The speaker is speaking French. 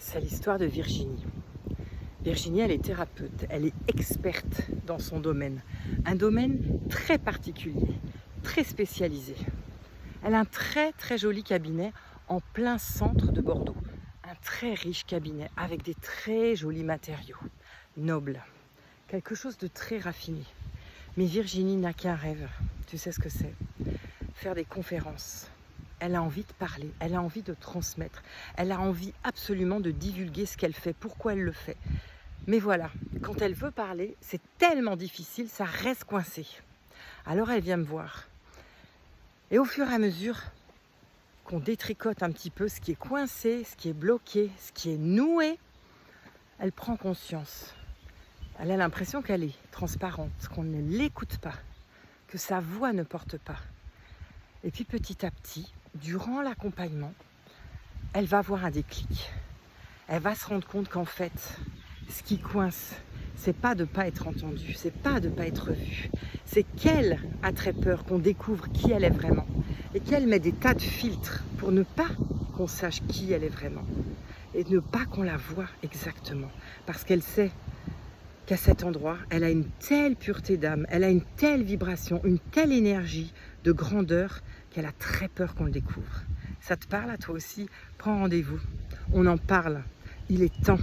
C'est l'histoire de Virginie. Virginie, elle est thérapeute, elle est experte dans son domaine. Un domaine très particulier, très spécialisé. Elle a un très joli cabinet en plein centre de Bordeaux. Un très riche cabinet avec des très jolis matériaux, nobles. Quelque chose de très raffiné. Mais Virginie n'a qu'un rêve. Tu sais ce que c'est? Faire des conférences. Elle a envie de parler, elle a envie de transmettre, elle a envie absolument de divulguer ce qu'elle fait, pourquoi elle le fait. Mais voilà, quand elle veut parler, c'est tellement difficile, ça reste coincé. Alors elle vient me voir. Et au fur et à mesure qu'on détricote un petit peu ce qui est coincé, ce qui est bloqué, ce qui est noué, elle prend conscience. Elle a l'impression qu'elle est transparente, qu'on ne l'écoute pas, que sa voix ne porte pas. Et puis petit à petit, durant l'accompagnement, elle va avoir un déclic. Elle va se rendre compte qu'en fait, ce qui coince, c'est pas de ne pas être entendue, c'est pas de ne pas être vue. C'est qu'elle a très peur qu'on découvre qui elle est vraiment. Et qu'elle met des tas de filtres pour ne pas qu'on sache qui elle est vraiment. Et ne pas qu'on la voie exactement. Parce qu'elle sait qu'à cet endroit, elle a une telle pureté d'âme, elle a une telle vibration, une telle énergie de grandeur qu'elle a très peur qu'on le découvre. Ça te parle à toi aussi? Prends rendez-vous. On en parle. Il est temps.